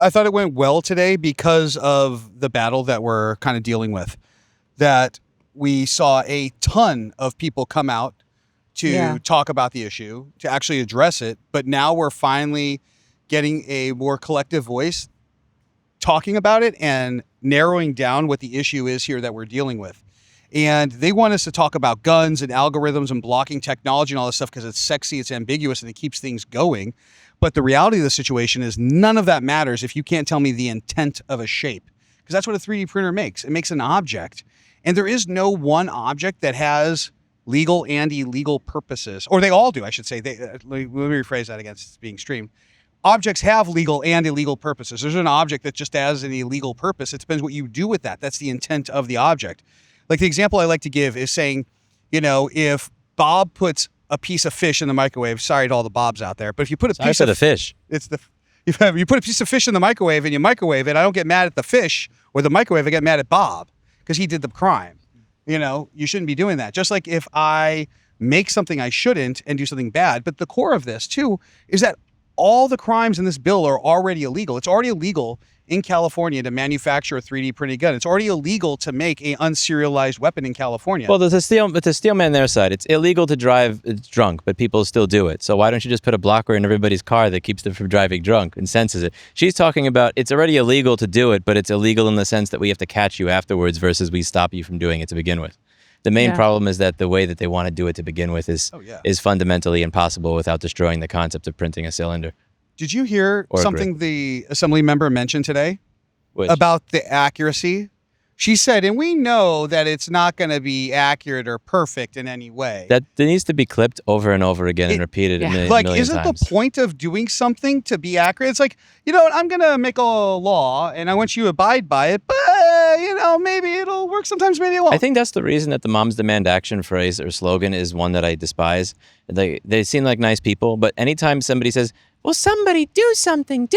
I thought it went well today because of the battle that we're kind of dealing with. That we saw a ton of people come out to talk about the issue, to actually address it. But now we're finally getting a more collective voice talking about it and narrowing down what the issue is here that we're dealing with. And they want us to talk about guns and algorithms and blocking technology and all this stuff because it's sexy, it's ambiguous, and it keeps things going. But the reality of the situation is none of that matters if you can't tell me the intent of a shape. Because that's what a 3D printer makes. It makes an object. And there is no one object that has legal and illegal purposes. Or they all do, I should say. Let me rephrase that against being streamed. Objects have legal and illegal purposes. There's an object that just has an illegal purpose. It depends what you do with that. That's the intent of the object. Like the example I like to give is saying, if Bob puts a piece of fish in the microwave, sorry to all the Bobs out there, but if you put a piece of the fish, you put a piece of fish in the microwave and you microwave it, I don't get mad at the fish or the microwave, I get mad at Bob because he did the crime. You shouldn't be doing that. Just like if I make something I shouldn't and do something bad. But the core of this too is that all the crimes in this bill are already illegal. It's already illegal in California to manufacture a 3D printed gun. It's already illegal to make an unserialized weapon in California. Well, to steal man their side, it's illegal to drive drunk, but people still do it. So why don't you just put a blocker in everybody's car that keeps them from driving drunk and senses it? She's talking about it's already illegal to do it, but it's illegal in the sense that we have to catch you afterwards versus we stop you from doing it to begin with. The main problem is that the way that they want to do it to begin with is fundamentally impossible without destroying the concept of printing a cylinder. Did you hear something the assembly member mentioned today about the accuracy? She said, and we know that it's not going to be accurate or perfect in any way. That needs to be clipped over and over again and repeated a million times. Isn't the point of doing something to be accurate? It's like, I'm going to make a law and I want you to abide by it, but, maybe it'll work sometimes, maybe it won't. I think that's the reason that the Moms Demand Action phrase or slogan is one that I despise. They seem like nice people, but anytime somebody says, well, somebody do something.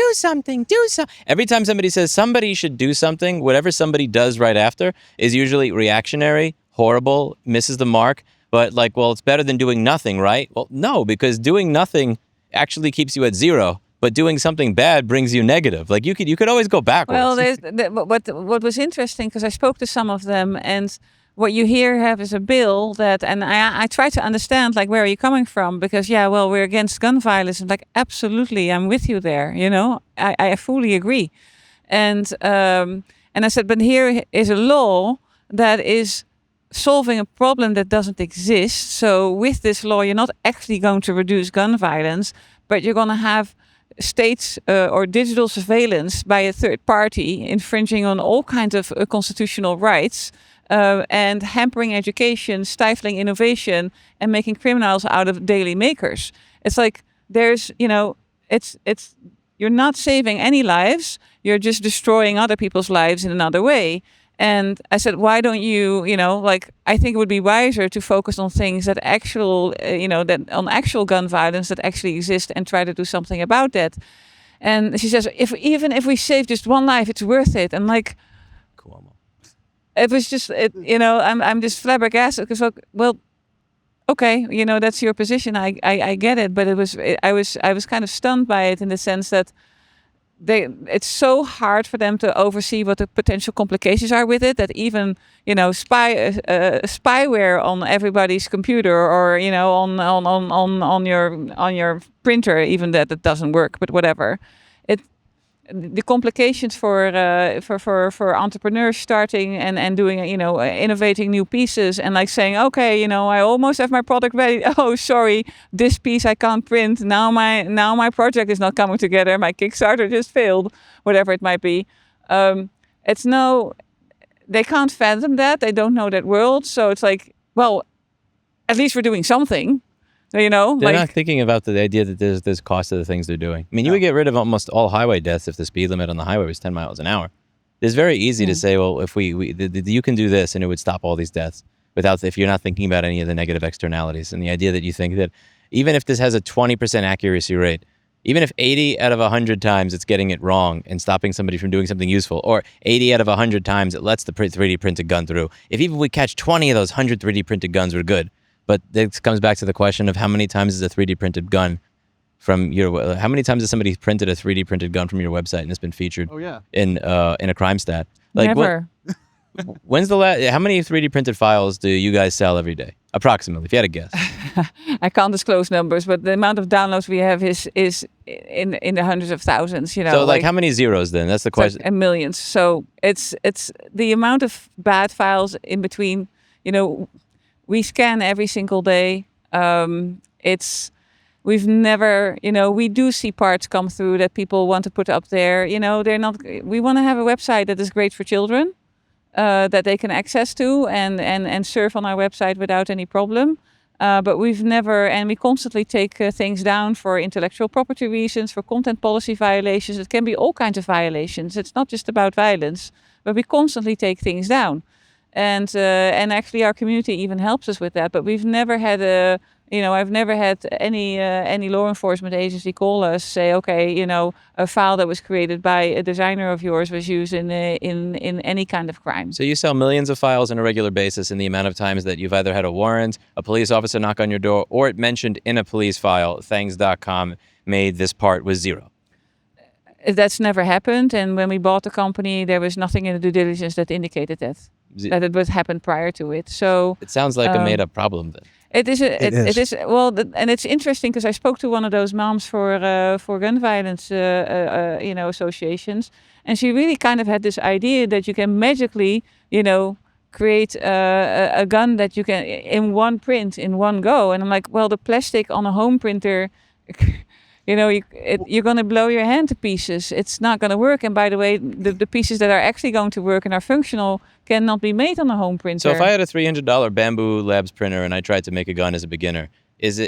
Every time somebody says somebody should do something, whatever somebody does right after is usually reactionary, horrible, misses the mark. But it's better than doing nothing, right? Well, no, because doing nothing actually keeps you at zero. But doing something bad brings you negative. You could always go backwards. Well, what was interesting, because I spoke to some of them, and what you have is a bill that, and I try to understand, where are you coming from? Because, we're against gun violence. And absolutely, I'm with you there. I fully agree. And I said, but here is a law that is solving a problem that doesn't exist. So with this law, you're not actually going to reduce gun violence, but you're going to have states or digital surveillance by a third party infringing on all kinds of constitutional rights. And hampering education, stifling innovation, and making criminals out of daily makers. It's there's, it's you're not saving any lives. You're just destroying other people's lives in another way. And I said, why don't you, I think it would be wiser to focus on things that on actual gun violence that actually exist and try to do something about that. And she says, even if we save just one life, it's worth it. And it was just, I'm just flabbergasted because, okay, that's your position. I get it, but I was kind of stunned by it in the sense that it's so hard for them to oversee what the potential complications are with it. That even spyware on everybody's computer or on your printer, even that it doesn't work. But whatever, the complications for entrepreneurs starting and doing innovating new pieces and saying, okay, I almost have my product ready. Oh, sorry, this piece I can't print. Now my project is not coming together. My Kickstarter just failed. Whatever it might be. They can't fathom that. They don't know that world. So it's at least we're doing something. They're not thinking about the idea that there's cost to the things they're doing. I mean, you would get rid of almost all highway deaths if the speed limit on the highway was 10 miles an hour. It's very easy to say, well, if you can do this and it would stop all these deaths if you're not thinking about any of the negative externalities. And the idea that you think that even if this has a 20% accuracy rate, even if 80 out of 100 times it's getting it wrong and stopping somebody from doing something useful, or 80 out of 100 times it lets the 3D printed gun through, if even we catch 20 of those 100 3D printed guns, we're good. But this comes back to the question of how many times is a 3D printed gun from your. How many times has somebody printed a 3D printed gun from your website and it's been featured? Oh yeah. In a crime stat? Like Never. When's the last? How many 3D printed files do you guys sell every day, approximately, if you had to guess? I can't disclose numbers, but the amount of downloads we have is in the hundreds of thousands. You know, So like how many zeros then? That's the question. and millions. So it's the amount of bad files in between. You know, we scan every single day. We've never, you know, we do see parts come through that people want to put up there. You know, they're not. We want to have a website that is great for children. That they can access to and surf on our website without any problem. But we've never, and we constantly take things down for intellectual property reasons, for content policy violations. It can be all kinds of violations. It's not just about violence, but we constantly take things down. And actually our community even helps us with that. But we've never had I've never had any law enforcement agency call us, say, okay, you know, a file that was created by a designer of yours was used in any kind of crime. So you sell millions of files on a regular basis, and the amount of times that you've either had a warrant, a police officer knock on your door, or it mentioned in a police file, thangs.com made this part was 0. That's never happened. And when we bought the company, there was nothing in the due diligence that indicated that it would happen prior to it. So it sounds like a made-up problem then. It is. Well, and it's interesting because I spoke to one of those moms for gun violence, associations, and she really kind of had this idea that you can magically, you know, create a gun that you can in one print in one go. And I'm like, well, the plastic on a home printer. You know, you're going to blow your hand to pieces. It's not going to work. And by the way, the pieces that are actually going to work and are functional cannot be made on a home printer. So if I had a $300 Bamboo Labs printer and I tried to make a gun as a beginner, it's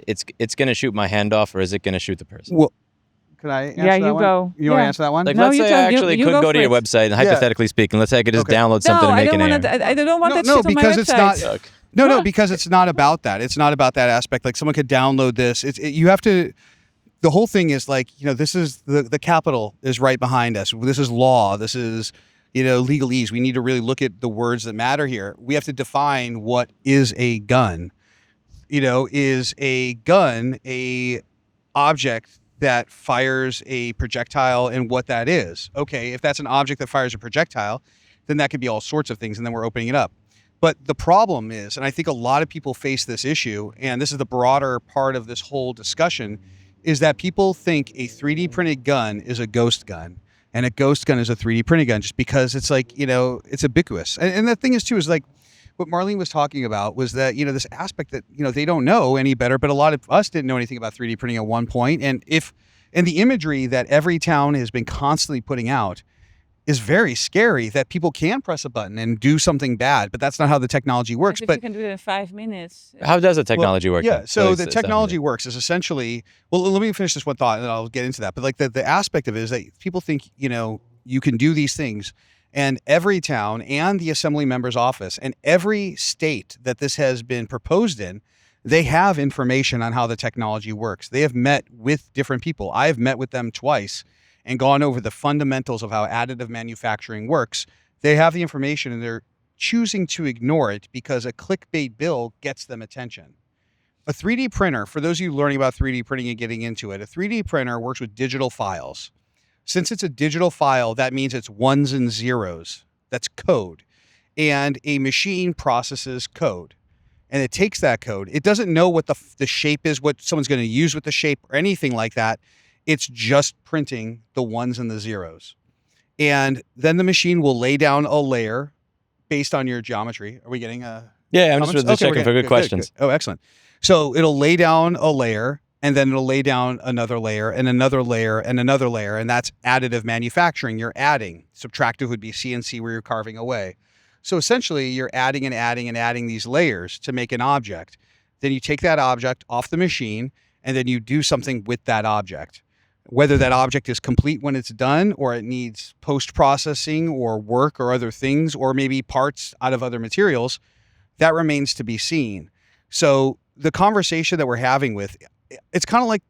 going to shoot my hand off, or is it going to shoot the person? Well, can I answer that one? Go. You want to answer that one? Like, No, let's you say tell- I actually you could go go to for your it. website, and hypothetically speaking, let's say I could just download something and make an error. I don't want that No, shit on my because website. it's not. No, because it's not about that. It's not about that aspect. Like someone could download this. You have to. The whole thing is like, you know, this is the capital is right behind us. This is law. This is, you know, legalese. We need to really look at the words that matter here. We have to define what is a gun. You know, is a gun a object that fires a projectile and what that is? Okay, if that's an object that fires a projectile, then that could be all sorts of things, and then we're opening it up. But the problem is, and I think a lot of people face this issue, and this is the broader part of this whole discussion, is that people think a 3D printed gun is a ghost gun, and a ghost gun is a 3D printed gun just because it's like, you know, it's ubiquitous. And the thing is too, is like what Marlene was talking about was that, you know, this aspect that, you know, they don't know any better, but a lot of us didn't know anything about 3D printing at one point. And the imagery that every town has been constantly putting out is very scary, that people can press a button and do something bad, but that's not how the technology works. If but you can do it in 5 minutes. How does the technology work? Yeah, then? so Please, the technology works is essentially, well, let me finish this one thought and then I'll get into that. But like the aspect of it is that people think, you know, you can do these things, and every town and the assembly member's office and every state that this has been proposed in, they have information on how the technology works. They have met with different people. I have met with them twice and gone over the fundamentals of how additive manufacturing works. They have the information and they're choosing to ignore it because a clickbait bill gets them attention. A 3D printer, for those of you learning about 3D printing and getting into it, a 3D printer works with digital files. Since it's a digital file, that means it's ones and zeros. That's code. And a machine processes code. And it takes that code. It doesn't know what the shape is, what someone's going to use with the shape or anything like that. It's just printing the ones and the zeros. And then the machine will lay down a layer based on your geometry. Are we getting Yeah, I'm just checking for good questions. Good. Oh, excellent. So it'll lay down a layer, and then it'll lay down another layer and another layer and another layer. And that's additive manufacturing. You're adding. Subtractive would be CNC, where you're carving away. So essentially, you're adding and adding and adding these layers to make an object. Then you take that object off the machine, and then you do something with that object. Whether that object is complete when it's done, or it needs post-processing or work or other things, or maybe parts out of other materials, that remains to be seen. So the conversation that we're having with, it's kind of like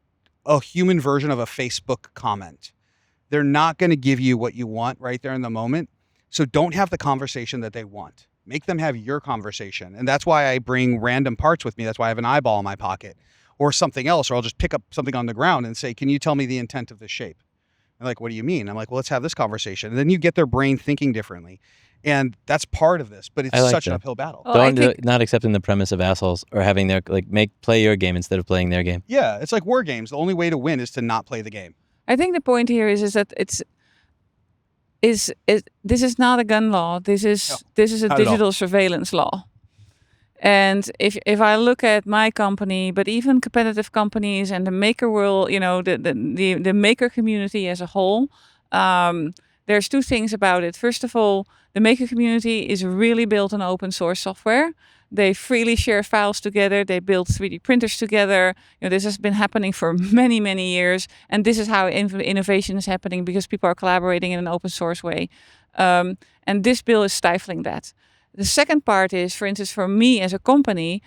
a human version of a Facebook comment. They're not going to give you what you want right there in the moment. So don't have the conversation that they want. Make them have your conversation. And that's why I bring random parts with me. That's why I have an eyeball in my pocket. or something else, or I'll just pick up something on the ground and say, can you tell me the intent of this shape? And like, what do you mean? I'm like, well, let's have this conversation. And then you get their brain thinking differently. And that's part of this, but it's such an uphill battle. Well, Not accepting the premise of assholes or having their play your game instead of playing their game. Yeah, it's like war games. The only way to win is to not play the game. I think the point here is that this is not a gun law. This is a digital surveillance law. And if I look at my company, but even competitive companies and the maker world, the maker community as a whole, there's two things about it. First of all, the maker community is really built on open source software. They freely share files together. They build 3D printers together. This has been happening for many, many years. And this is how innovation is happening because people are collaborating in an open source way. And this bill is stifling that. The second part is, for instance, for me as a company,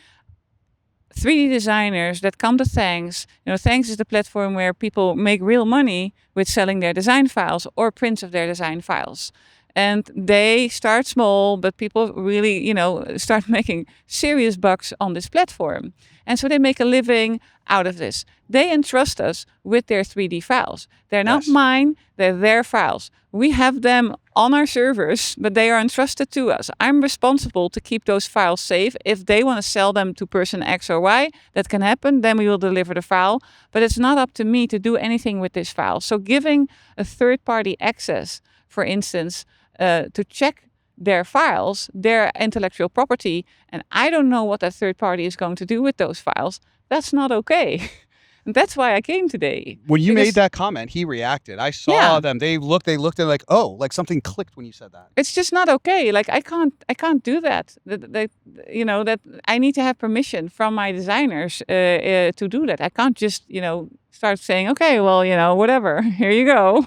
3D designers that come to Thanks. Thanks is the platform where people make real money with selling their design files or prints of their design files. And they start small, but people really, start making serious bucks on this platform. And so they make a living out of this. They entrust us with their 3D files. They're not mine, they're their files. We have them on our servers, but they are entrusted to us. I'm responsible to keep those files safe. If they want to sell them to person X or Y, that can happen, then we will deliver the file. But it's not up to me to do anything with this file. So giving a third-party access, for instance, to check their files, their intellectual property, and I don't know what that third party is going to do with those files, that's not okay. And that's why I came today. When you made that comment, he reacted. I saw them. They looked at like, oh, like something clicked when you said that. It's just not okay. Like I can't do that. That I need to have permission from my designers to do that. I can't just, start saying, okay, well, whatever, here you go.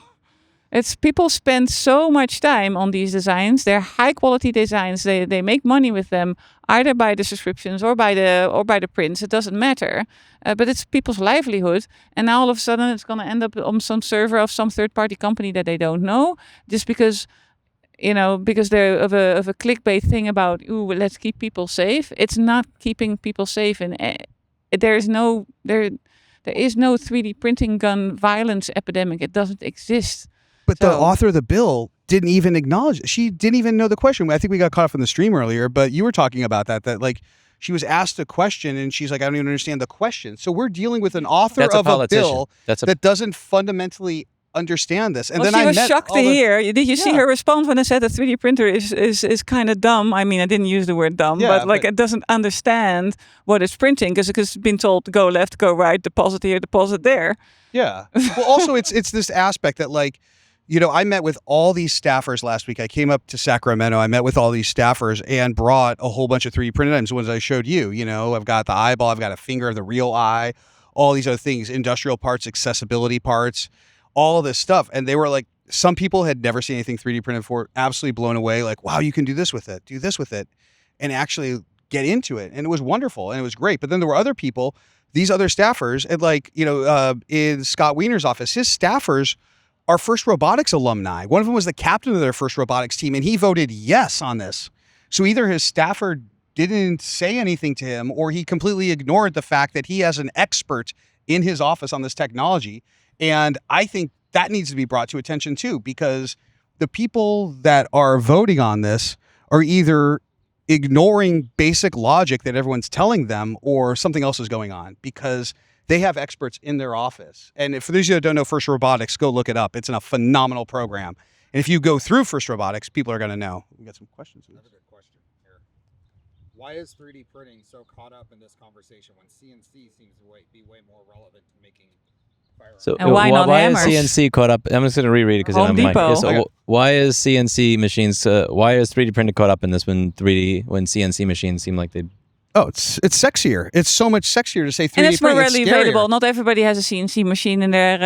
It's people spend so much time on these designs. They're high quality designs. They make money with them, either by the subscriptions or by the prints. It doesn't matter, but it's people's livelihood. And now all of a sudden it's going to end up on some server of some third party company that they don't know, just because they're of a clickbait thing about let's keep people safe. It's not keeping people safe, and there is no 3D printing gun violence epidemic. It doesn't exist. But the author of the bill didn't even acknowledge it. She didn't even know the question. I think we got caught up in the stream earlier, but you were talking about that like she was asked a question and she's like, I don't even understand the question. So we're dealing with an author of a bill that doesn't fundamentally understand this. And then she was shocked to hear. Did you see her response when I said the 3D printer is kind of dumb? I mean, I didn't use the word dumb, but it doesn't understand what it's printing because it's been told to go left, go right, deposit here, deposit there. Yeah. Well, also it's this aspect that I met with all these staffers last week. I came up to Sacramento. I met with all these staffers and brought a whole bunch of 3D printed items. The ones I showed you, I've got the eyeball, I've got a finger of the real eye, all these other things, industrial parts, accessibility parts, all of this stuff. And they were like, some people had never seen anything 3D printed before, absolutely blown away. Like, wow, you can do this with it, and actually get into it. And it was wonderful and it was great. But then there were other people, these other staffers, and in Scott Wiener's office, his staffers are First Robotics alumni. One of them was the captain of their First Robotics team, and he voted yes on this. So either his staffer didn't say anything to him, or he completely ignored the fact that he has an expert in his office on this technology. And I think that needs to be brought to attention too, because the people that are voting on this are either ignoring basic logic that everyone's telling them, or something else is going on, because they have experts in their office. And for those of you that don't know First Robotics, go look it up. It's a phenomenal program. And if you go through First Robotics, people are going to know. We got some questions. Another good question here. Why is 3D printing so caught up in this conversation when CNC seems to be way more relevant to making firearms? So why not is hammers? CNC caught up? I'm just going to reread it because I'm Depot. why is CNC machines? Why is 3D printing caught up in this when CNC machines seem like they? Oh, it's sexier. It's so much sexier to say 3D and it's more readily scarier. available. Not everybody has a CNC machine in their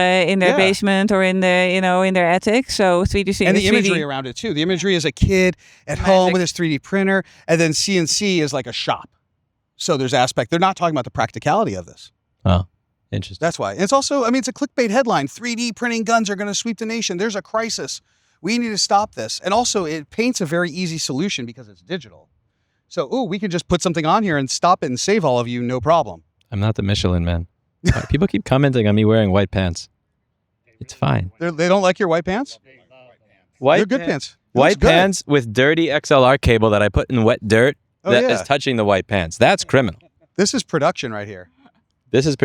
basement or in their attic. So 3D and the imagery around it too. The imagery is a kid at home with his 3D printer, and then CNC is like a shop. So there's aspect. They're not talking about the practicality of this. Oh, interesting. That's why. And it's also, it's a clickbait headline. 3D printing guns are going to sweep the nation. There's a crisis. We need to stop this. And also, it paints a very easy solution because it's digital. So, we can just put something on here and stop it and save all of you, no problem. I'm not the Michelin man. People keep commenting on me wearing white pants. It's fine. They don't like your white pants? White They're good pants. It White looks good. pants with dirty XLR cable that I put in wet dirt Oh, that yeah. is touching the white pants. That's criminal. This is production right here. This is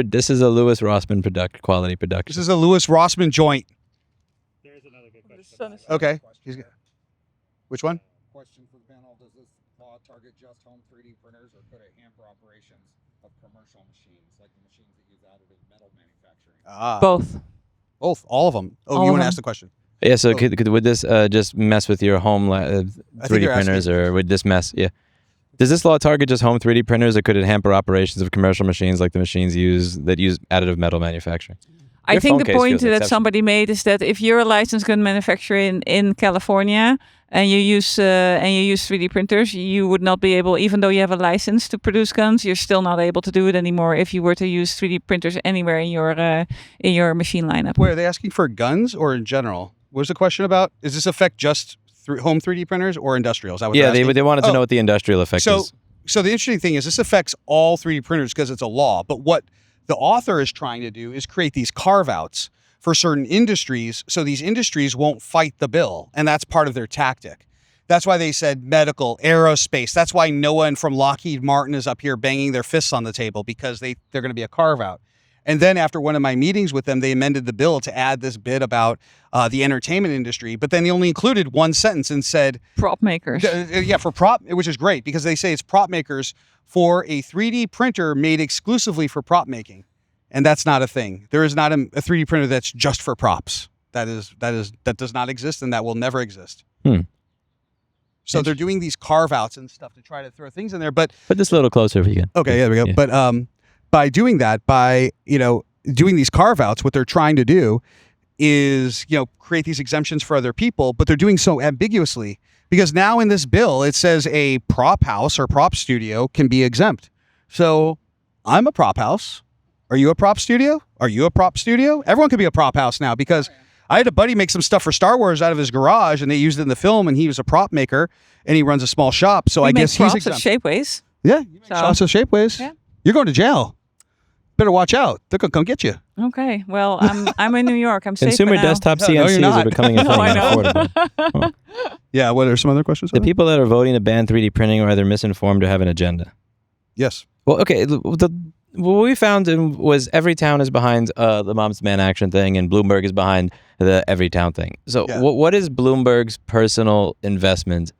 a Louis Rossmann quality This production. is a Louis Rossmann joint. There's another good question. Okay. Which one? Question for the panel: does this law target just home 3D printers, or could it hamper operations of commercial machines, like the machines that use additive metal manufacturing? Both. Both. All of them. Oh, All you of want to them. ask the question? Yeah, so Oh. would this just mess with your home 3D you're printers, asking- or would this mess? Yeah. Does this law target just home 3D printers, or could it hamper operations of commercial machines like the machines that use additive metal manufacturing? I Your think phone the case point feels that exceptional. somebody made is that if you're a licensed gun manufacturer in California and you use 3D printers, you would not be able, even though you have a license to produce guns, you're still not able to do it anymore if you were to use 3D printers anywhere in your machine lineup. Wait, are they asking for guns or in general? What was the question about? Does this affect just home 3D printers or industrial? Is that what Yeah, they're asking? they wanted to Oh. know what the industrial effect So, is. so the interesting thing is this affects all 3D printers because it's a law. But what the author is trying to do is create these carve-outs for certain industries, so these industries won't fight the bill, and that's part of their tactic. That's why they said medical, aerospace. That's why no one from Lockheed Martin is up here banging their fists on the table, because they're going to be a carve-out. And then after one of my meetings with them, they amended the bill to add this bit about the entertainment industry, but then they only included one sentence and said, Prop makers. yeah, for prop, which is great because they say it's prop makers for a 3D printer made exclusively for prop making. And that's not a thing. There is not a 3D printer that's just for props. That does not exist, and that will never exist. So they're doing these carve-outs and stuff to try to throw things in there. But Put this a little closer if you can. okay, yeah, there we go. Yeah. But by doing that, by doing these carve-outs, what they're trying to do is create these exemptions for other people, but they're doing so ambiguously because now in this bill it says a prop house or prop studio can be exempt. So I'm a prop house. Are you a prop studio? Are you a prop studio? Everyone could be a prop house now because I had a buddy make some stuff for Star Wars out of his garage and they used it in the film, and he was a prop maker and he runs a small shop. So We I make guess he's props exempt. at Shapeways. Yeah, you make So- shots of shapeways. Yeah. You're going to jail. Better watch out. They're gonna come get you. Okay. Well, I'm in New York. I'm safe Consumer for now. desktop No, you're CNCs not. are becoming No, I affordable. know. Yeah. What are some other questions? The people that are voting to ban 3D printing are either misinformed or have an agenda. Yes. Well, okay. What we found was every town is behind the Moms Man Action thing, and Bloomberg is behind the Every Town thing. So, Yeah. what is Bloomberg's personal investment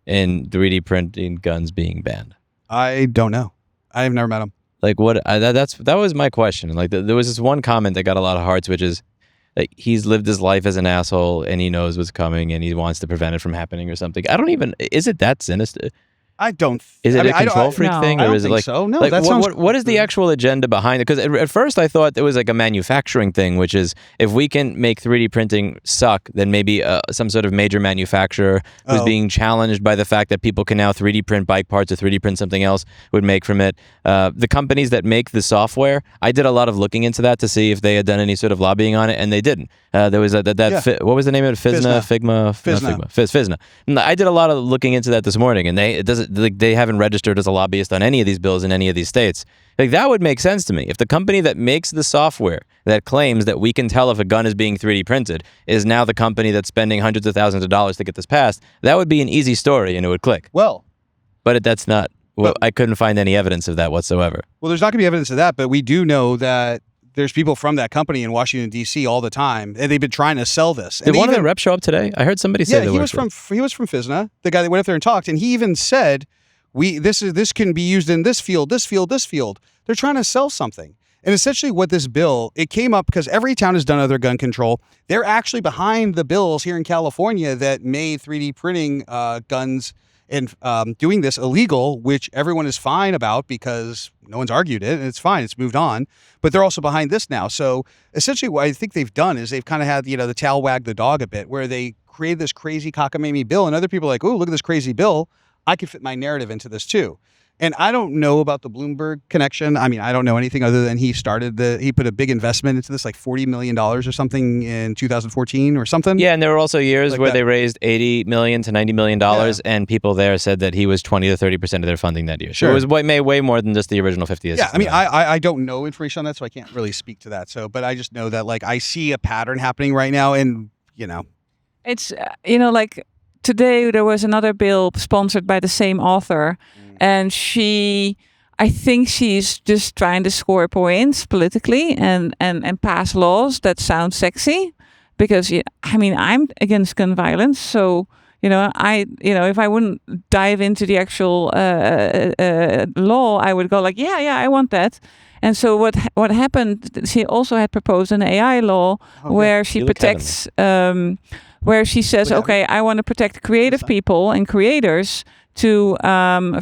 in 3D printing guns being banned? I don't know. I've never met him. Like, what? That was my question. Like, there was this one comment that got a lot of hearts, which is like he's lived his life as an asshole and he knows what's coming and he wants to prevent it from happening or something. I don't even. Is it that sinister? I don't. Is it I mean, a control freak No. thing, I or don't is it think like so. No, like, that sounds. what is the actual agenda behind it? Because at first I thought it was like a manufacturing thing, which is if we can make 3D printing suck, then maybe some sort of major manufacturer who's Oh. being challenged by the fact that people can now 3D print bike parts or 3D print something else would make from it. The companies that make the software, I did a lot of looking into that to see if they had done any sort of lobbying on it, and they didn't. There was what was the name of it? Fizna, Figma, Fizna. I did a lot of looking into that this morning, and they haven't registered as a lobbyist on any of these bills in any of these states. Like, that would make sense to me. If the company that makes the software that claims that we can tell if a gun is being 3D printed is now the company that's spending hundreds of thousands of dollars to get this passed, that would be an easy story and it would click. Well, But that's not. Well, I couldn't find any evidence of that whatsoever. there's not going to be evidence of that, but we do know that there's people from that company in Washington D.C. all the time, and they've been trying to sell this. Did one of the reps show up today? I heard somebody say Yeah, he was from Fizna, the guy that went up there and talked, and he even said, this can be used in this field, this field, this field. They're trying to sell something. And essentially what this bill, it came up because every town has done other gun control. They're actually behind the bills here in California that made 3D printing guns and doing this illegal, which everyone is fine about because no one's argued it, and it's fine. It's moved on. But they're also behind this now. So essentially what I think they've done is they've kind of had, the tail wag the dog a bit, where they created this crazy cockamamie bill, and other people are like, oh, look at this crazy bill. I could fit my narrative into this too. And I don't know about the Bloomberg connection. I mean, I don't know anything other than he put a big investment into this, like $40 million or something in 2014 or something. Yeah, and there were also years Like where that. they raised $80 million to $90 million, and people there said that he was 20 to 30% of their funding that year. Sure. So it was way more than just the original 50. Yeah, I mean, I don't know information on that, so I can't really speak to that. So, but I just know that like I see a pattern happening right now, and It's like today there was another bill sponsored by the same author, and I think she's just trying to score points politically and pass laws that sound sexy, because I mean, I'm against gun violence, so if I wouldn't dive into the actual law, I would go like, yeah, I want that. And so what happened? She also had proposed an AI law where she protects, where she says, okay, I want to protect creative people and creators to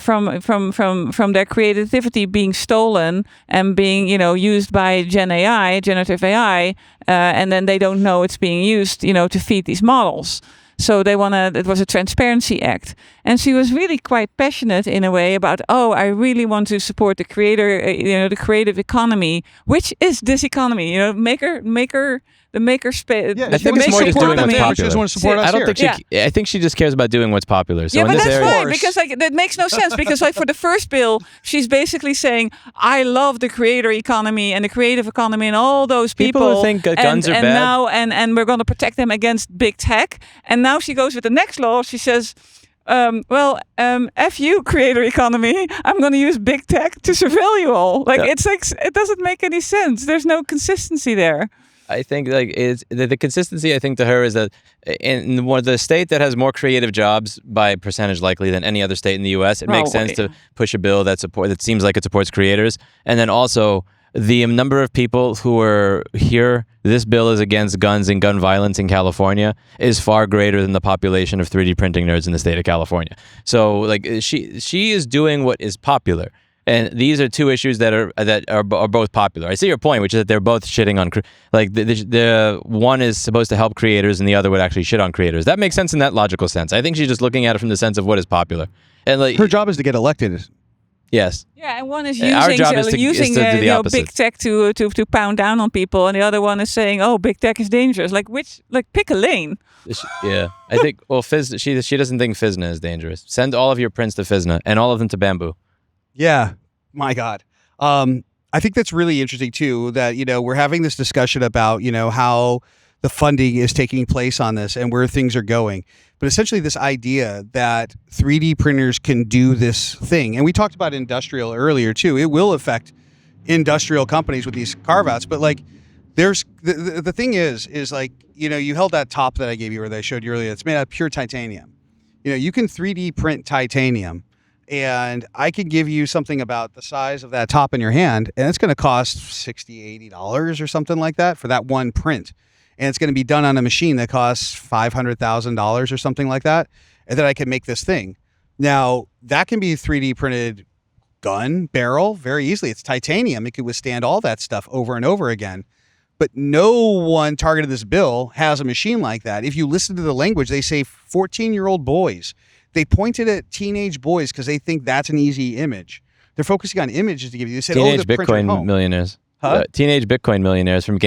from their creativity being stolen and being used by generative AI, and then they don't know it's being used to feed these models. So it was a transparency act. And she was really quite passionate in a way about, I really want to support the creator, the creative economy, which is this economy, the maker space. Yeah, I think it's more just doing what's popular. She doesn't want to support us I don't here. think I think she just cares about doing what's popular. So yeah, in but this that's area, right, because that makes no sense. Because for the first bill, she's basically saying, I love the creator economy and the creative economy and all those people who think guns are and bad. now and we're going to protect them against big tech. And now she goes with the next law. She says, F you, creator economy. I'm going to use big tech to surveil you all. It's like it doesn't make any sense. There's no consistency there. I think the consistency. I think to her is that in one of the state that has more creative jobs by percentage likely than any other state in the U.S., it makes sense to push a bill that seems like it supports creators, and then also the number of people who are here. This bill is against guns and gun violence in California is far greater than the population of 3D printing nerds in the state of California. So like she is doing what is popular. And these are two issues that are both popular. I see your point, which is that they're both shitting on the one is supposed to help creators, and the other would actually shit on creators. That makes sense in that logical sense. I think she's just looking at it from the sense of what is popular. And like her job is to get elected. Yes. Yeah, and one is Our job is using to do the opposite. big tech to pound down on people, and the other one is saying, big tech is dangerous. Pick a lane. Yeah, I think. Well, she doesn't think FISNA is dangerous. Send all of your prints to FISNA and all of them to Bamboo. Yeah, my God. I think that's really interesting too, that, we're having this discussion about, how the funding is taking place on this and where things are going. But essentially this idea that 3D printers can do this thing. And we talked about industrial earlier too. It will affect industrial companies with these carve-outs. But like there's the thing is like, you held that top that I gave you or that I showed you earlier. It's made out of pure titanium. You can 3D print titanium. And I can give you something about the size of that top in your hand, and it's going to cost $60, $80 or something like that for that one print. And it's going to be done on a machine that costs $500,000 or something like that. And then I can make this thing. Now, that can be 3D printed gun barrel very easily. It's titanium. It could withstand all that stuff over and over again. But no one targeted this bill has a machine like that. If you listen to the language, they say 14-year-old boys. They pointed at teenage boys because they think that's an easy image. They're focusing on images to give you. They said, teenage the printer at home. Bitcoin millionaires. Teenage Bitcoin millionaires from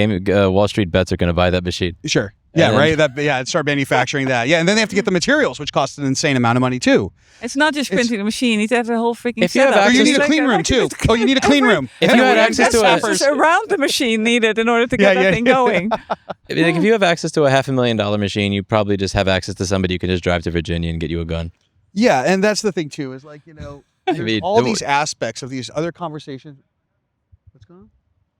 Wall Street Bets are going to buy that machine. Sure. Yeah, right. Start manufacturing that. Yeah, and then they have to get the materials, which costs an insane amount of money too. It's not just printing the machine. You need to have a whole freaking If you have setup. access You need a clean room too. Oh, you need a clean room. If you had access to That's around the machine needed in order to get that thing going. If you have access to a $500,000 machine, you probably just have access to somebody who can just drive to Virginia and get you a gun. Yeah, and that's the thing too, is like, there's all these aspects of these other conversations. What's going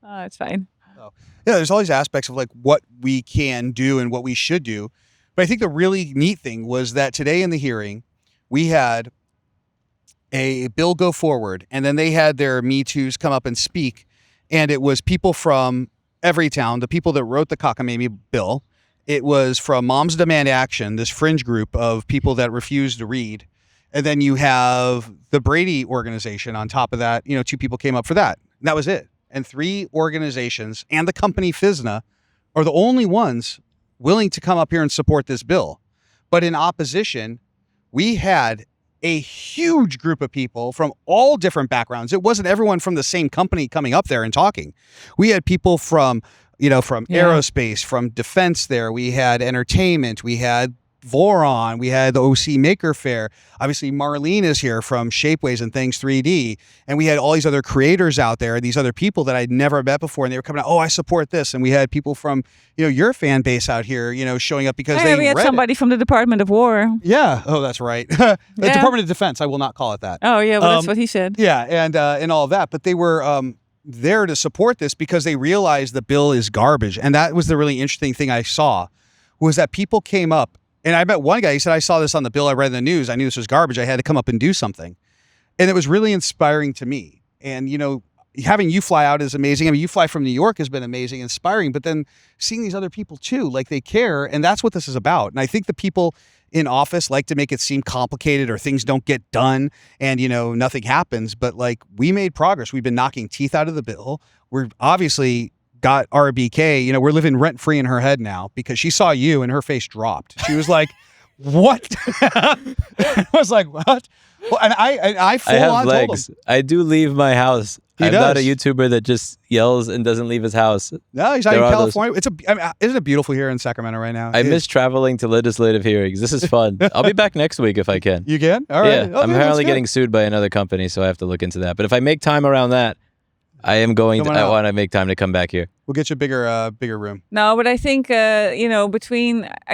on? It's fine. Oh. Yeah, there's all these aspects of like what we can do and what we should do. But I think the really neat thing was that today in the hearing, we had a bill go forward, and then they had their Me Too's come up and speak. And it was people from every town, the people that wrote the cockamamie bill. It was from Moms Demand Action, this fringe group of people that refuse to read. And then you have the Brady organization on top of that. 2 people came up for that. And that was it. And 3 organizations and the company FISNA are the only ones willing to come up here and support this bill. But in opposition, we had a huge group of people from all different backgrounds. It wasn't everyone from the same company coming up there and talking. We had people from, from aerospace, from defense there. We had entertainment. We had Voron. We had the OC Maker Fair. Obviously, Marlene is here from Shapeways and Things 3D. And we had all these other creators out there, these other people that I'd never met before. And they were coming out, oh, I support this. And we had people from, your fan base out here, showing up because they we had read somebody from the Department of War. Yeah. Oh, that's right. The Department of Defense. I will not call it that. Oh, yeah. Well, that's what he said. Yeah. And all of that. But they were there to support this because they realized the bill is garbage. And that was the really interesting thing I saw was that people came up. And I met one guy, he said, I saw this on the bill, I read in the news, I knew this was garbage, I had to come up and do something. And it was really inspiring to me. And, having you fly out is amazing. I mean, you fly from New York has been amazing, inspiring, but then seeing these other people too, like they care, and that's what this is about. And I think the people in office like to make it seem complicated or things don't get done and, nothing happens. But like we made progress. We've been knocking teeth out of the bill. We're obviously got RBK, we're living rent free in her head now because she saw you and her face dropped. She was like, what? I was like, what? Well, and I full have on legs. told him. I do leave my house. I'm does. not a YouTuber that just yells and doesn't leave his house. No, he's out in California. Isn't it beautiful here in Sacramento right now? I miss traveling to legislative hearings. This is fun. I'll be back next week if I can. You can? All right. Yeah, I'm apparently getting sued by another company, so I have to look into that. But if I make time around that, I am going to. I want to make time to come back here. We'll get you a bigger room. No, but I think I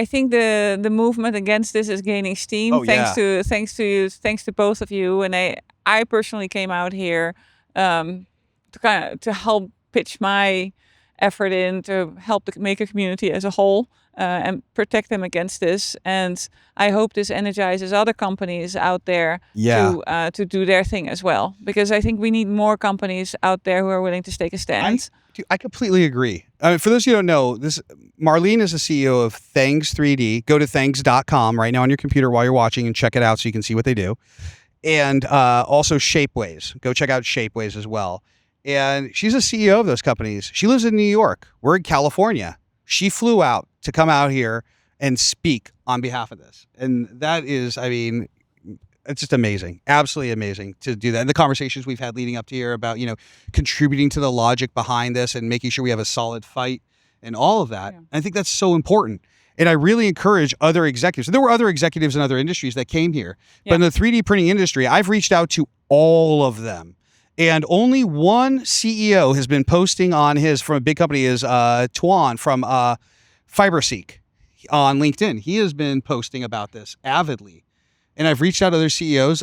think the movement against this is gaining steam. Oh, thanks to you, thanks to both of you. And I personally came out here to help pitch my effort in to help the maker community as a whole and protect them against this. And I hope this energizes other companies out there to do their thing as well. Because I think we need more companies out there who are willing to take a stand. I completely agree. I mean, for those of you who don't know, Marlene is the CEO of Things 3D. Go to thangs.com right now on your computer while you're watching and check it out so you can see what they do. And also Shapeways. Go check out Shapeways as well. And she's the CEO of those companies. She lives in New York. We're in California. She flew out to come out here and speak on behalf of this. And that is, I mean, it's just amazing. Absolutely amazing to do that. And the conversations we've had leading up to here about, contributing to the logic behind this and making sure we have a solid fight and all of that. Yeah. I think that's so important. And I really encourage other executives. There were other executives in other industries that came here. Yeah. But in the 3D printing industry, I've reached out to all of them. And only one CEO has been posting on from a big company is Tuan from FiberSeek on LinkedIn. He has been posting about this avidly. And I've reached out to other CEOs.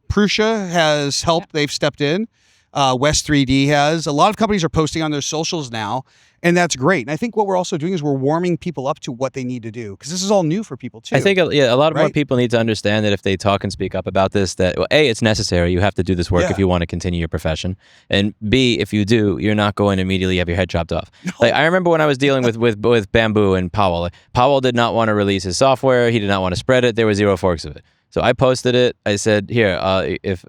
Prussia has helped. Yeah. They've stepped in. West 3D has. A lot of companies are posting on their socials now. And that's great. And I think what we're also doing is we're warming people up to what they need to do because this is all new for people too. I think a lot of more people need to understand that if they talk and speak up about this, that A, it's necessary. You have to do this work if you want to continue your profession. And B, if you do, you're not going to immediately have your head chopped off. No. Like I remember when I was dealing with Bamboo and Powell. Powell did not want to release his software. He did not want to spread it. There were 0 forks of it. So I posted it. I said, here, if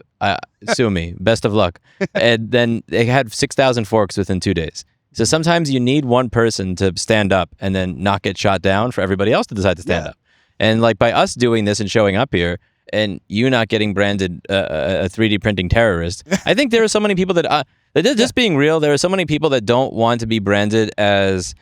sue me, best of luck. And then they had 6,000 forks within 2 days. So sometimes you need one person to stand up and then not get shot down for everybody else to decide to stand up. And like by us doing this and showing up here and you not getting branded a 3D printing terrorist, I think there are so many people that, just being real, there are so many people that don't want to be branded as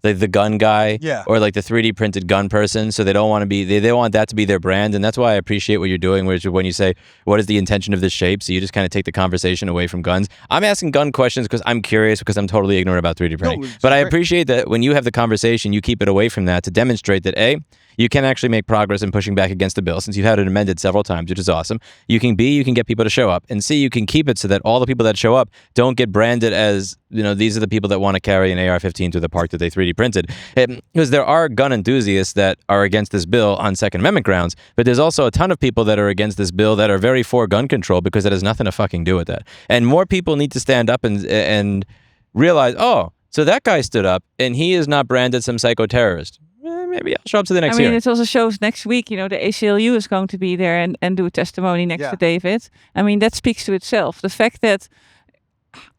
the gun guy or like the 3D printed gun person. So they don't want to be, they want that to be their brand. And that's why I appreciate what you're doing, which when you say, what is the intention of this shape? So you just kind of take the conversation away from guns. I'm asking gun questions because I'm curious because I'm totally ignorant about 3D printing. But I appreciate that when you have the conversation, you keep it away from that to demonstrate that A, you can actually make progress in pushing back against the bill since you've had it amended several times, which is awesome. You can get people to show up. And C, you can keep it so that all the people that show up don't get branded as, these are the people that want to carry an AR-15 to the park that they 3D printed. Because there are gun enthusiasts that are against this bill on Second Amendment grounds, but there's also a ton of people that are against this bill that are very for gun control because it has nothing to fucking do with that. And more people need to stand up and realize, oh, so that guy stood up and he is not branded some psycho-terrorist. Maybe I'll show up to the next hearing. It also shows next week, the ACLU is going to be there and do a testimony next to David. I mean, that speaks to itself. The fact that,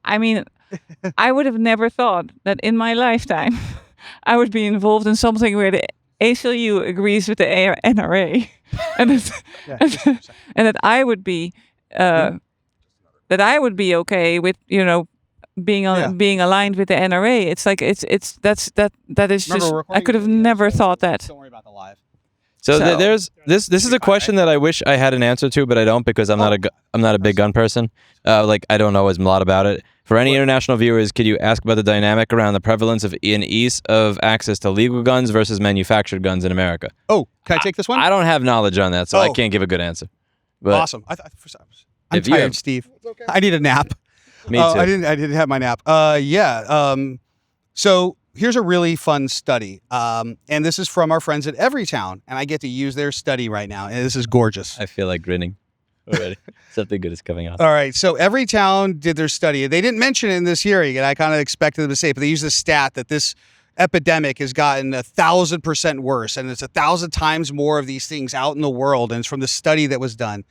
I would have never thought that in my lifetime I would be involved in something where the ACLU agrees with the NRA, and and that I would be okay with being aligned with the NRA. It's like that is Remember, just I could have never thought that. Don't worry about the live. So there's this is a question that I wish I had an answer to, but I don't because I'm not a big gun person. Like I don't know a lot about it. For any international viewers, could you ask about the dynamic around the prevalence of ease of access to legal guns versus manufactured guns in America? Oh, can I take this one? I don't have knowledge on that, so I can't give a good answer. But awesome. I'm tired, Steve. Okay. I need a nap. Me too. I didn't have my nap. So here's a really fun study. And this is from our friends at Everytown, and I get to use their study right now. And this is gorgeous. I feel like grinning already. Something good is coming out. All right. So Everytown did their study. They didn't mention it in this hearing, and I kind of expected them to say it, but they used the stat that this epidemic has gotten 1,000% worse, and it's 1,000 times more of these things out in the world, and it's from the study that was done.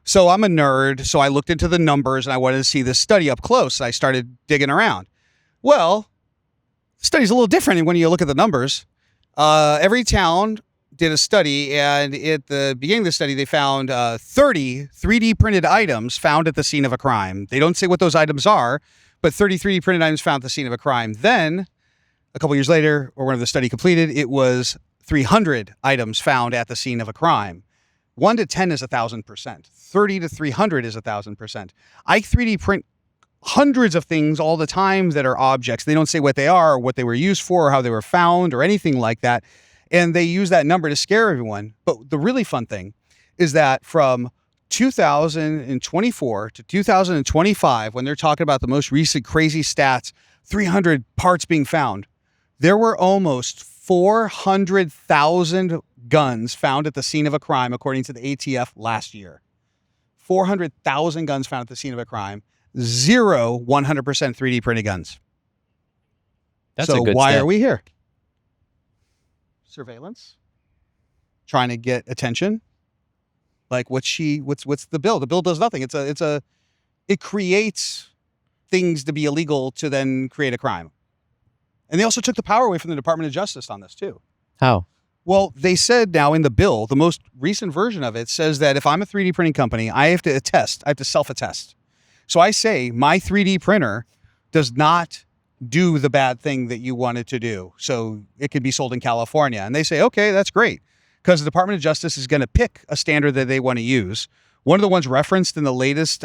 So I'm a nerd, so I looked into the numbers, and I wanted to see this study up close. I started digging around. Well, the study's a little different when you look at the numbers. Everytown did a study, and at the beginning of the study, they found 30 3D printed items found at the scene of a crime. They don't say what those items are, but 30 3D printed items found at the scene of a crime. Then, a couple years later, or when the study completed, it was 300 items found at the scene of a crime. 1 to 10 is 1,000%. 30 to 300 is 1,000%. I 3D print hundreds of things all the time that are objects. They don't say what they are, or what they were used for, or how they were found, or anything like that. And they use that number to scare everyone. But the really fun thing is that from 2024 to 2025, when they're talking about the most recent crazy stats, 300 parts being found, there were almost 400,000 guns found at the scene of a crime, according to the ATF last year. 400,000 guns found at the scene of a crime. 0 100% 3D printed guns. That's a good why stat. are we here? Surveillance, trying to get attention. Like what's the bill? The bill does nothing. It creates things to be illegal to then create a crime. And they also took the power away from the Department of Justice on this too. How? Well, they said now in the bill, the most recent version of it says that if I'm a 3D printing company, I have to self-attest. So I say my 3D printer does not do the bad thing that you want it to do. So it could be sold in California. And they say, okay, that's great. Because the Department of Justice is going to pick a standard that they want to use. One of the ones referenced in the latest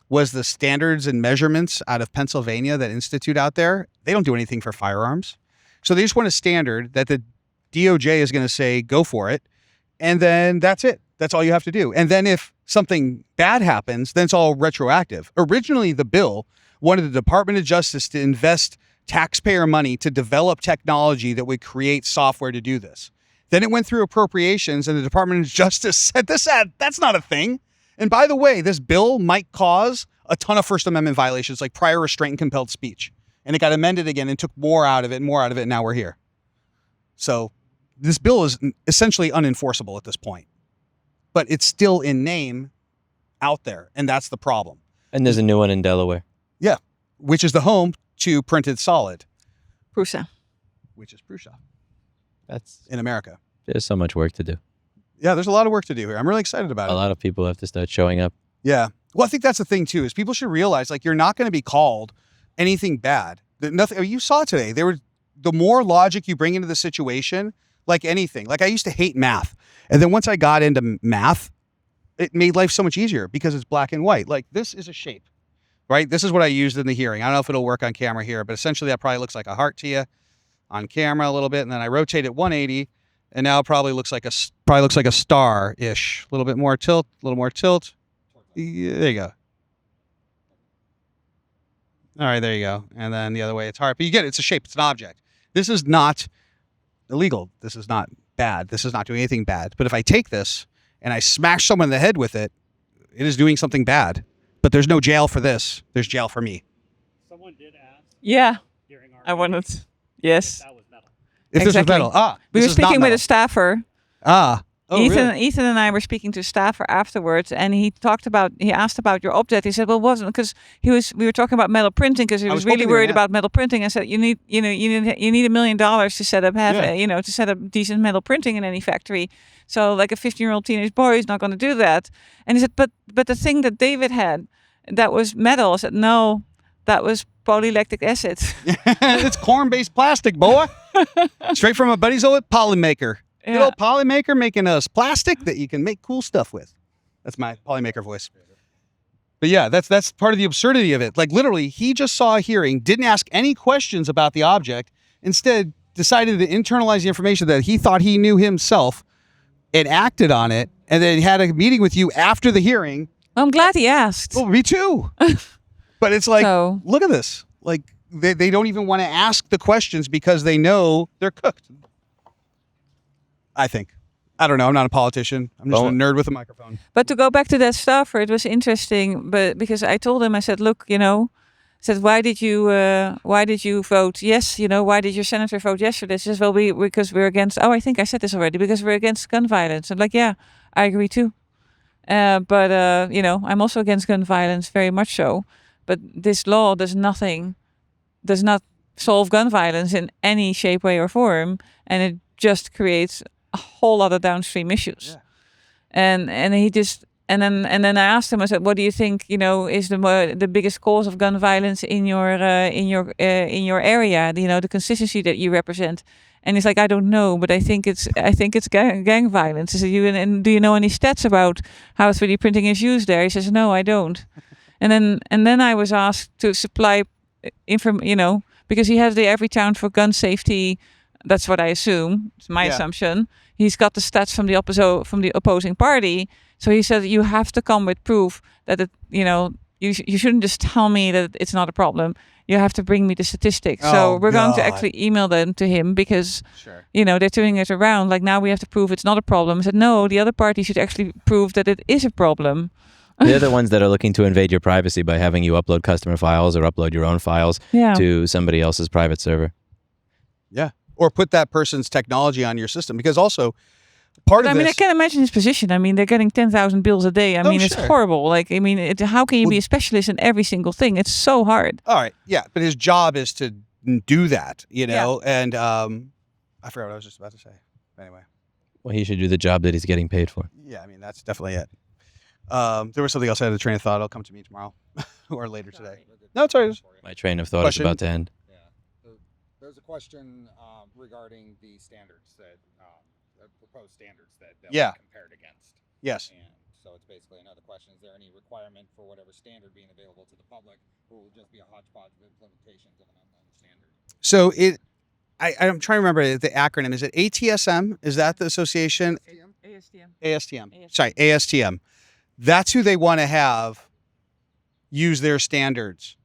was the standards and measurements out of Pennsylvania, that institute out there. They don't do anything for firearms. So they just want a standard that the DOJ is going to say, go for it. And then that's it. That's all you have to do. And then if something bad happens, then it's all retroactive. Originally, the bill wanted the Department of Justice to invest taxpayer money to develop technology that would create software to do this. Then it went through appropriations, and the Department of Justice said, that's not a thing. And by the way, this bill might cause a ton of First Amendment violations, like prior restraint and compelled speech. And it got amended again and took more out of it, and now we're here. So this bill is essentially unenforceable at this point. But it's still in name out there, and that's the problem. And there's a new one in Delaware. Yeah, which is the home to Printed Solid. Prusa. Which is Prusa. That's in America. There's so much work to do. Yeah, there's a lot of work to do here. I'm really excited about it. A lot of people have to start showing up. Yeah. Well, I think that's the thing, too, is people should realize, like, you're not going to be called anything bad. Nothing. You saw today, the more logic you bring into the situation, like anything. Like, I used to hate math. And then once I got into math, it made life so much easier because it's black and white. Like, this is a shape, right? This is what I used in the hearing. I don't know if it'll work on camera here, but essentially that probably looks like a heart to you on camera a little bit. And then I rotate it 180, and now it probably looks like a star-ish. A little bit more tilt, a little more tilt. Yeah, there you go. All right, there you go. And then the other way, it's heart. But you get it. It's a shape. It's an object. This is not illegal. This is not bad. This is not doing anything bad. But if I take this and I smash someone in the head with it, it is doing something bad. But there's no jail for this. There's jail for me. Someone did ask. Yeah. During our I wanted. Yes. That was metal. If Exactly. this was metal. We were speaking with a staffer. Oh, Ethan, really? Ethan and I were speaking to a staffer afterwards, and he asked about your object. He said, "Well, wasn't because we were talking about metal printing because he I was was really hoping they were worried in about metal printing." I said, "You need $1 million to set up Yeah. to set up decent metal printing in any factory. So like a 15-year-old teenage boy is not going to do that." And he said, "But the thing that David had, that was metal." I said, "No, that was polylactic acid." It's corn-based plastic, boy. Straight from a buddy's old polymaker. Good Yeah. old polymaker making us plastic that you can make cool stuff with. That's my polymaker voice. But yeah, that's part of the absurdity of it. Like literally, he just saw a hearing, didn't ask any questions about the object, instead decided to internalize the information that he thought he knew himself and acted on it, and then had a meeting with you after the hearing. I'm glad he asked. Well, me too. But it's like, So- look at this. Like they don't even want to ask the questions because they know they're cooked. I think. I don't know. I'm not a politician. I'm just a nerd with a microphone. But to go back to that staffer, it was interesting. But because I told him, I said, "Look, said why did you vote yes? Why did your senator vote yes for this?" He says, "Well, because we're against." Oh, I think I said this already. Because we're against gun violence. I'm like, yeah, I agree too. But I'm also against gun violence, very much so. But this law does not solve gun violence in any shape, way, or form, and it just creates a whole lot of downstream issues. Yeah. And he just and then I asked him. I said, "What do you think? Is the biggest cause of gun violence in your area? The constituency that you represent?" And he's like, "I don't know, but I think it's gang violence." I said, "And do you know any stats about how 3D printing is used there?" He says, "No, I don't." And then I was asked to supply because he has the Everytown for gun safety. That's what I assume. It's my assumption. He's got the stats from the opposing party. So he said, "You have to come with proof that you shouldn't just tell me that it's not a problem. You have to bring me the statistics." So we're going to actually email them to him because they're turning it around. Like, now we have to prove it's not a problem. I said, "No, the other party should actually prove that it is a problem." They're the ones that are looking to invade your privacy by having you upload customer files or upload your own files to somebody else's private server. Yeah. Or put that person's technology on your system. Because also, part of this... I can't imagine his position. I mean, they're getting 10,000 bills a day. It's horrible. Like, how can you be a specialist in every single thing? It's so hard. All right. Yeah. But his job is to do that, And I forgot what I was just about to say. Anyway. Well, he should do the job that he's getting paid for. Yeah. That's definitely it. There was something else I had a train of thought. It'll come to me tomorrow or later today. No, it's all right. My train of thought is about to end. Yeah. There's a question regarding the standards proposed standards that we compared against. Yes. And so it's basically another question. Is there any requirement for whatever standard being available to the public, or will it just be a hodgepodge of implementations of an unknown standard? So I'm trying to remember the acronym. Is it ATSM? Is that the association? ASTM. Sorry, ASTM. That's who they want to have use their standards.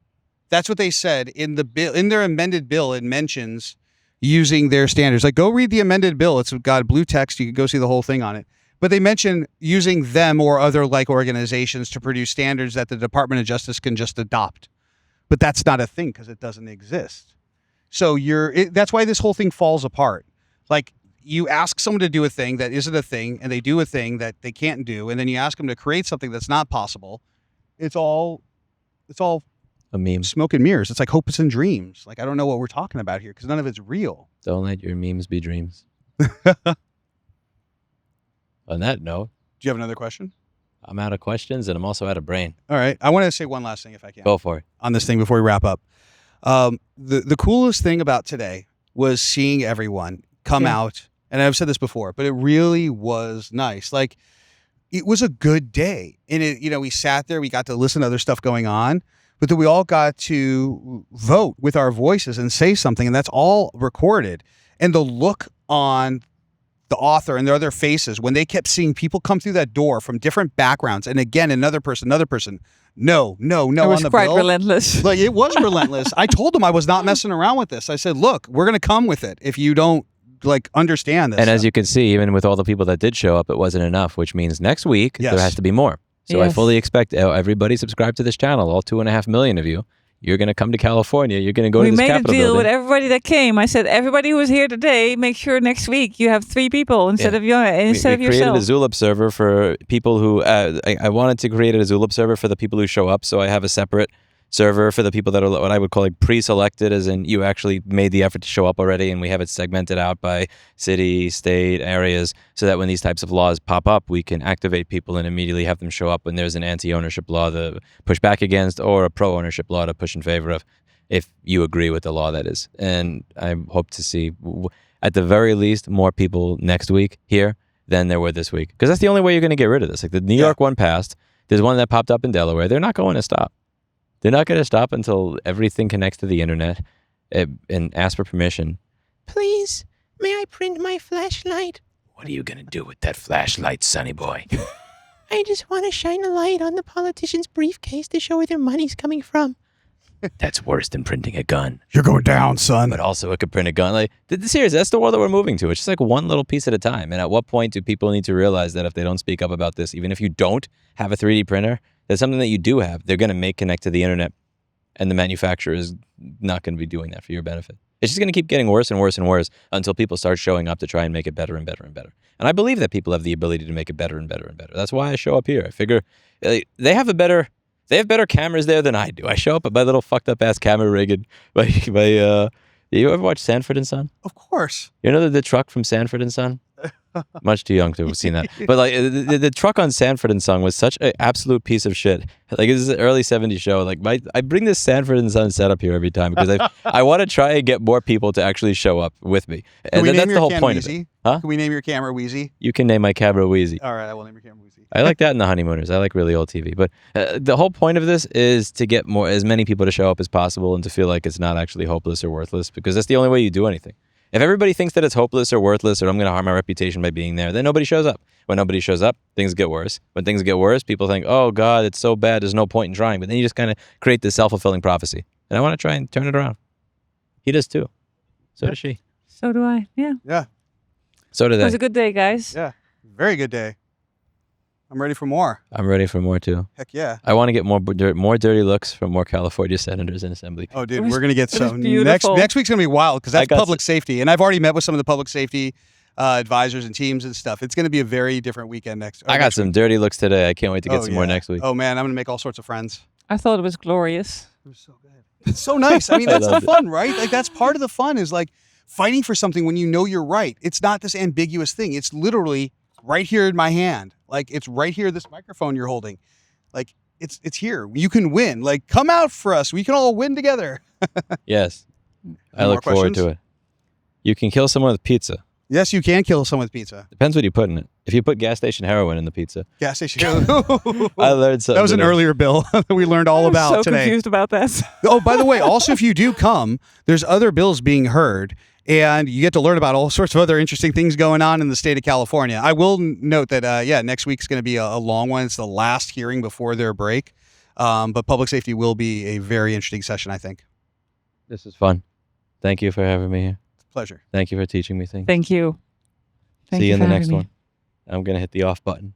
That's what they said in the bill. In their amended bill, it mentions using their standards. Like, go read the amended bill. It's got blue text. You can go see the whole thing on it. But they mention using them or other like organizations to produce standards that the Department of Justice can just adopt. But that's not a thing because it doesn't exist. So that's why this whole thing falls apart. Like, you ask someone to do a thing that isn't a thing, and they do a thing that they can't do, and then you ask them to create something that's not possible. It's all a meme. Smoke and mirrors. It's like hopes and dreams. Like, I don't know what we're talking about here because none of it's real. Don't let your memes be dreams. On that note, do you have another question? I'm out of questions, and I'm also out of brain. All right. I want to say one last thing if I can. Go for it. On this thing before we wrap up. The coolest thing about today was seeing everyone come out. And I've said this before, but it really was nice. Like, it was a good day. And we sat there, we got to listen to other stuff going on, but then we all got to vote with our voices and say something. And that's all recorded. And the look on the author and their other faces when they kept seeing people come through that door from different backgrounds. And again, another person. No. It was quite relentless. Like, it was relentless. I told them I was not messing around with this. I said, look, we're going to come with it if you don't understand this. And as you can see, even with all the people that did show up, it wasn't enough, which means next week there has to be more. So I fully expect everybody subscribe to this channel, all 2.5 million of you. you're going to come to California. You're going to go to this We made a Capitol deal building. with everybody that came. I said, everybody who was here today, make sure next week you have 3 people instead of we yourself. created a Zulip server for people who I wanted to create a Zulip server for the people who show up. So I have a separate server for the people that are what I would call like pre-selected, as in you actually made the effort to show up already, and we have it segmented out by city, state, areas, so that when these types of laws pop up, we can activate people and immediately have them show up when there's an anti-ownership law to push back against or a pro-ownership law to push in favor of, if you agree with the law, that is. And I hope to see, at the very least, more people next week here than there were this week, because that's the only way you're going to get rid of this. Like the New York one passed, there's one that popped up in Delaware. They're not going to stop. They're not going to stop until everything connects to the internet and ask for permission. Please, may I print my flashlight? What are you going to do with that flashlight, sonny boy? I just want to shine a light on the politician's briefcase to show where their money's coming from. That's worse than printing a gun. You're going down, son. But also it could print a gun. Like, seriously, that's the world that we're moving to. It's just like one little piece at a time. And at what point do people need to realize that if they don't speak up about this, even if you don't have a 3D printer, there's something that you do have, they're going to make connect to the internet, and the manufacturer is not going to be doing that for your benefit. It's just going to keep getting worse and worse and worse until people start showing up to try and make it better and better and better. And I believe that people have the ability to make it better and better and better. That's why I show up here. I figure they have better cameras there than I do. I show up at my little fucked up ass camera rig and you ever watch Sanford and Son? Of course. You know the truck from Sanford and Son? Much too young to have seen that. But like the truck on Sanford and Son was such an absolute piece of shit. Like this is an early 70s show. Like I bring this Sanford and Son setup here every time because I want to try and get more people to actually show up with me. And that's the whole point of it. Huh? Can we name your camera Wheezy? You can name my camera Wheezy. All right, I will name your camera Wheezy. I like that in The Honeymooners. I like really old TV. But the whole point of this is to get as many people to show up as possible and to feel like it's not actually hopeless or worthless, because that's the only way you do anything. If everybody thinks that it's hopeless or worthless or I'm going to harm my reputation by being there, then nobody shows up. When nobody shows up, things get worse. When things get worse, people think, oh, God, it's so bad, there's no point in trying. But then you just kind of create this self-fulfilling prophecy. And I want to try and turn it around. He does too. So does she. So do I. Yeah. Yeah. So do they. It was a good day, guys. Yeah. Very good day. I'm ready for more. I'm ready for more too. Heck yeah. I want to get more dirty looks from more California senators and assembly people. Oh, dude, we're going to get some. Next week's going to be wild because that's public safety. And I've already met with some of the public safety advisors and teams and stuff. It's going to be a very different weekend I got some dirty looks today. I can't wait to get some more next week. Oh, man, I'm going to make all sorts of friends. I thought it was glorious. It was so good. It's so nice. I mean, that's the fun, right? Like, that's part of the fun is like fighting for something when you know you're right. It's not this ambiguous thing. It's literally right here in my hand. Like, it's right here, this microphone you're holding. Like, it's here. You can win. Like, come out for us. We can all win together. Yes. I look forward to it. You can kill someone with pizza. Yes, you can kill someone with pizza. Depends what you put in it. If you put gas station heroin in the pizza. Gas station heroin. I learned something. That was an earlier bill that we learned all about today. I'm so confused about that. Oh, by the way, also, if you do come, there's other bills being heard. And you get to learn about all sorts of other interesting things going on in the state of California. I will note that, next week's going to be a long one. It's the last hearing before their break. But public safety will be a very interesting session, I think. This is fun. Thank you for having me here. It's a pleasure. Thank you for teaching me things. Thank you. See you in the next one. I'm going to hit the off button.